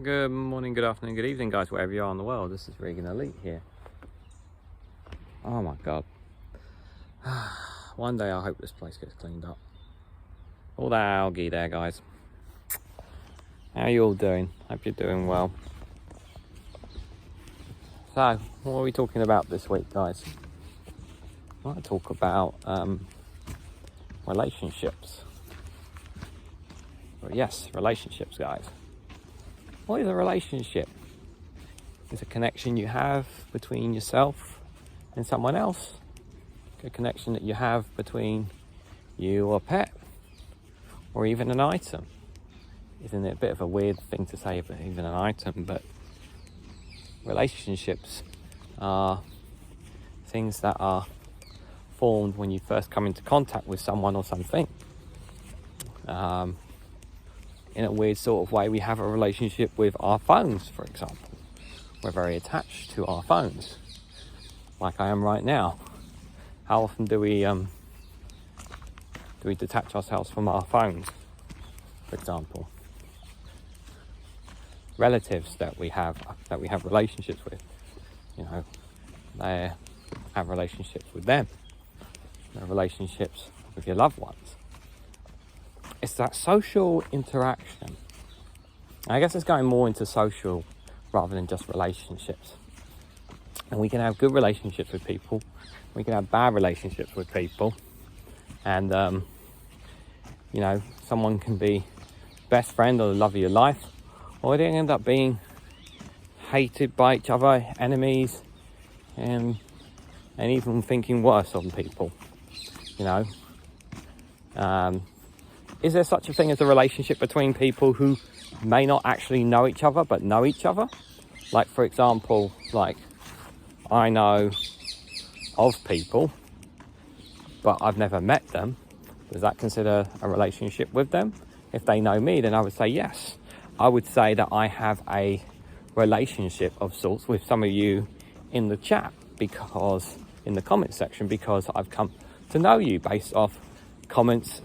Good morning, good afternoon, good evening, guys, wherever you are in the world. This is Regan Elite here. Oh my god. One day I hope this place gets cleaned up. All that algae there, guys. How are you all doing? Hope you're doing well. So, what are we talking about this week, guys? I want to talk about relationships. Well, yes, relationships, guys. What is a relationship? It's a connection you have between yourself and someone else. A connection that you have between you or a pet, or even an item. Isn't it a bit of a weird thing to say, but even an item? But relationships are things that are formed when you first come into contact with someone or something. In a weird sort of way, we have a relationship with our phones, for example. We're very attached to our phones, like I am right now. How often do we detach ourselves from our phones, for example? Relatives that we have relationships with, they have relationships with them. They have relationships with your loved ones. It's that social interaction. I guess it's going more into social rather than just relationships. And we can have good relationships with people. We can have bad relationships with people. And, someone can be best friend or the love of your life. Or they end up being hated by each other, enemies, and even thinking worse of people, Is there such a thing as a relationship between people who may not actually know each other, but know each other? Like, for example, I know of people, but I've never met them. Does that consider a relationship with them? If they know me, then I would say yes. I would say that I have a relationship of sorts with some of you in the chat, because in the comment section, because I've come to know you based off comments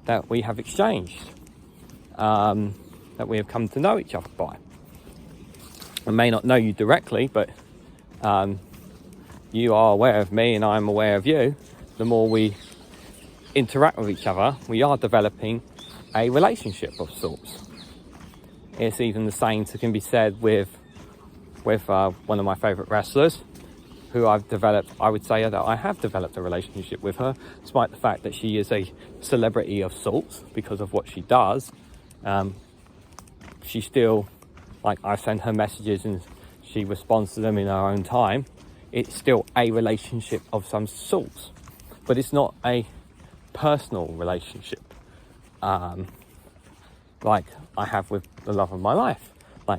that we have exchanged, that we have come to know each other by. I may not know you directly, but you are aware of me and I'm aware of you. The more we interact with each other, we are developing a relationship of sorts. It's even the same that can be said with one of my favourite wrestlers, who I would say that I have developed a relationship with her, despite the fact that she is a celebrity of sorts because of what she does. She still, I send her messages and she responds to them in her own time. It's still a relationship of some sorts, but it's not a personal relationship, like I have with the love of my life.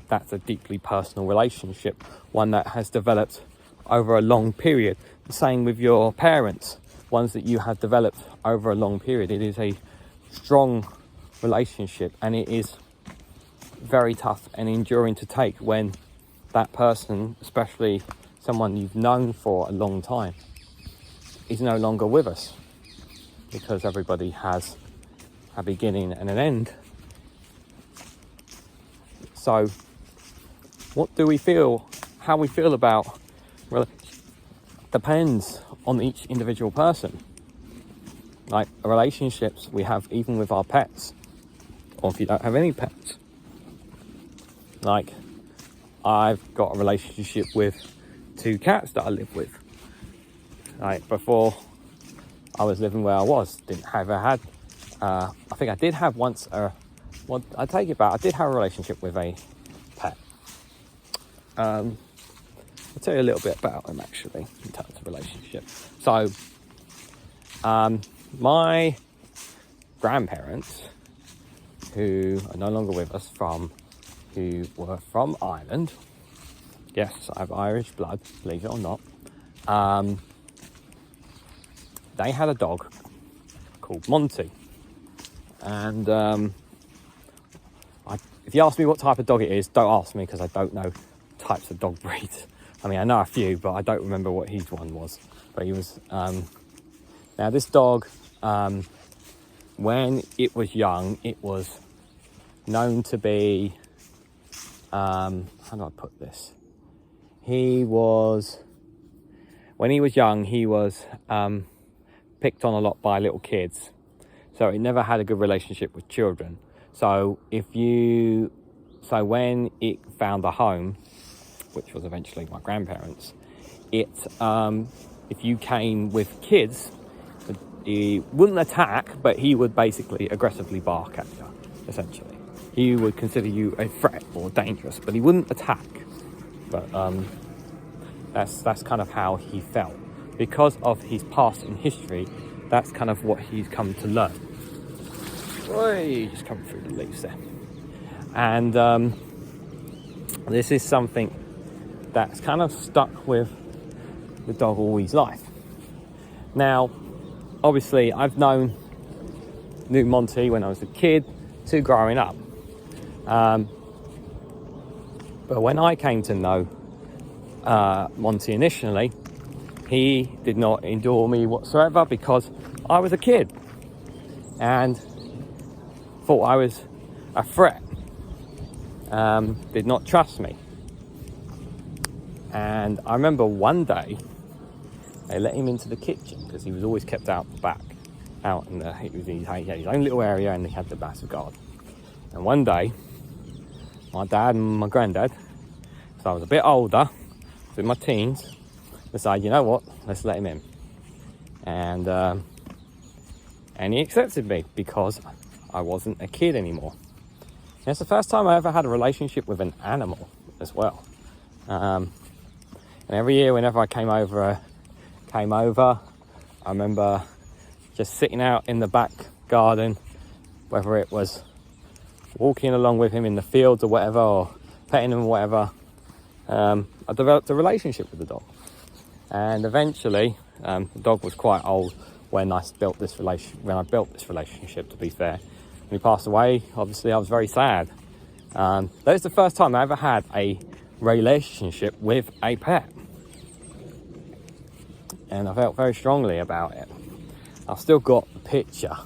That's a deeply personal relationship, one that has developed over a long period. The same with your parents, ones that you have developed over a long period. It is a strong relationship, and it is very tough and enduring to take when that person, especially someone you've known for a long time, is no longer with us, because everybody has a beginning and an end. So what do we feel, how we feel about, depends on each individual person. Relationships we have even with our pets, or if you don't have any pets. I've got a relationship with 2 cats that I live with. Before I was living where I was, I think I did have once I take it back, I did have a relationship with a pet. I'll tell you a little bit about them, actually, in terms of relationship. So, my grandparents, who are no longer with us, who were from Ireland. Yes, I have Irish blood, believe it or not. They had a dog called Monty. And if you ask me what type of dog it is, don't ask me, because I don't know types of dog breeds. I mean, I know a few, but I don't remember what his one was. But he was... now, this dog, when it was young, it was known to be how do I put this? When he was young, he was picked on a lot by little kids. So he never had a good relationship with children. So when it found a home, which was eventually my grandparents, if you came with kids, he wouldn't attack, but he would basically aggressively bark at you, essentially. He would consider you a threat or dangerous, but he wouldn't attack. But that's kind of how he felt. Because of his past in history, that's kind of what he's come to learn. Oy, just come through the leaves there. And this is something that's kind of stuck with the dog all his life. Now, obviously, I've knew Monty when I was a kid to growing up. But when I came to know Monty initially, he did not endure me whatsoever because I was a kid and thought I was a threat. Did not trust me. And I remember one day they let him into the kitchen because he was always kept out the back, he had his own little area and he had the massive garden. And one day, my dad and my granddad, so I was a bit older, in my teens, decided, you know what, let's let him in. And he accepted me because I wasn't a kid anymore. And it's the first time I ever had a relationship with an animal as well. And every year whenever I came over, I remember just sitting out in the back garden, whether it was walking along with him in the fields or whatever, or petting him or whatever. I developed a relationship with the dog. And eventually, the dog was quite old when I built this relationship, to be fair. When he passed away, obviously I was very sad. That was the first time I ever had a relationship with a pet. And I felt very strongly about it. I've still got the picture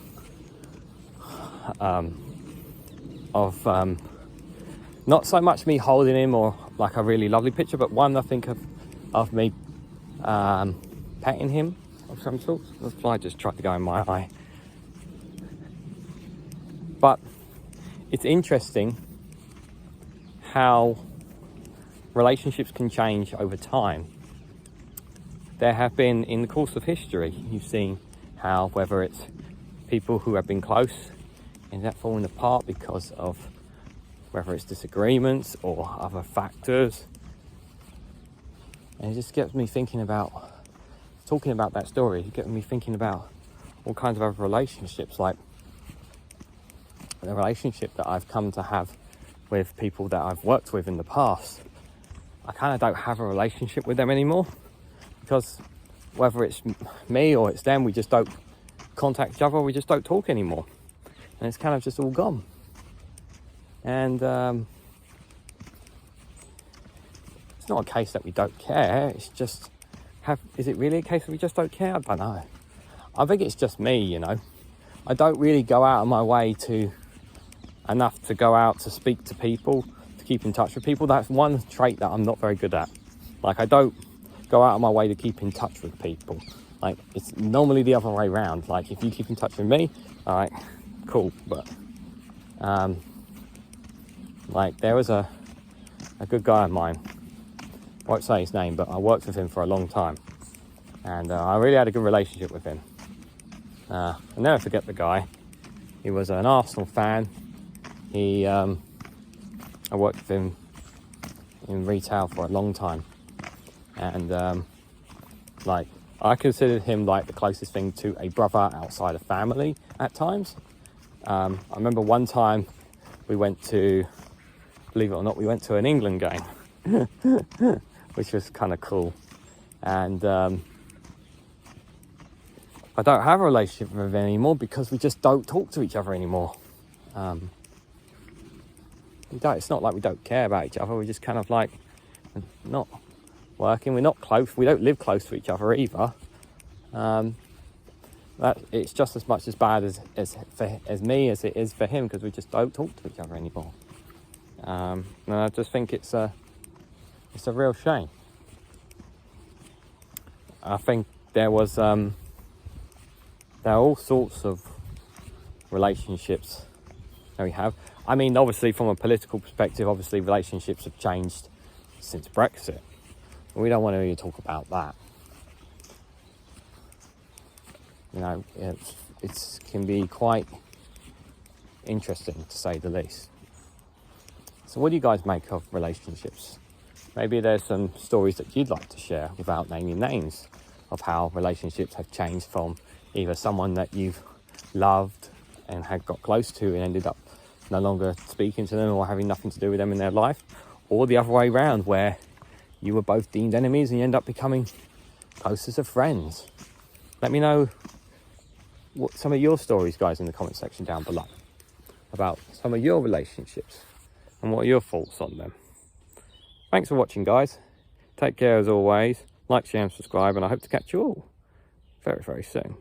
of not so much me holding him or like a really lovely picture, but one I think of me petting him of some sort. The fly just tried to go in my eye. But it's interesting how relationships can change over time. There have been, in the course of history, you've seen how whether it's people who have been close end up falling apart because of whether it's disagreements or other factors. And it just gets me thinking about, talking about that story, it gets me thinking about all kinds of other relationships, like the relationship that I've come to have with people that I've worked with in the past. I kind of don't have a relationship with them anymore because whether it's me or it's them, we just don't contact each other, we just don't talk anymore. And it's kind of just all gone. And it's not a case that we don't care, it's just, is it really a case that we just don't care? I don't know. I think it's just me, you know. I don't really go out of my way enough to go out to speak to people, to keep in touch with people. That's one trait that I'm not very good at. Like, I don't go out of my way to keep in touch with people. Like, it's normally the other way around. Like, if you keep in touch with me, all right, cool. But like, there was a good guy of mine, I won't say his name, but I worked with him for a long time, and I really had a good relationship with him. I'll never forget the guy. He was an Arsenal fan. I worked with him in retail for a long time, and like, I considered him like the closest thing to a brother outside of family at times. I remember one time we went to, believe it or not, we went to an England game, which was kind of cool. And I don't have a relationship with him anymore because we just don't talk to each other anymore. It's not like we don't care about each other, we're just kind of like not working, we're not close, we don't live close to each other either. That it's just as much as bad as me as it is for him, because we just don't talk to each other anymore. And I just think it's a real shame. I think there are all sorts of relationships that we have. I mean, obviously from a political perspective, obviously relationships have changed since Brexit. We don't want to really talk about that. You know, it can be quite interesting, to say the least. So what do you guys make of relationships? Maybe there's some stories that you'd like to share without naming names of how relationships have changed from either someone that you've loved and had got close to and ended up no longer speaking to them or having nothing to do with them in their life, or the other way around where you were both deemed enemies and you end up becoming closest of friends. Let me know what some of your stories, guys, in the comment section down below about some of your relationships and what are your thoughts on them. Thanks for watching, guys. Take care as always. Like, share and subscribe, and I hope to catch you all very, very soon.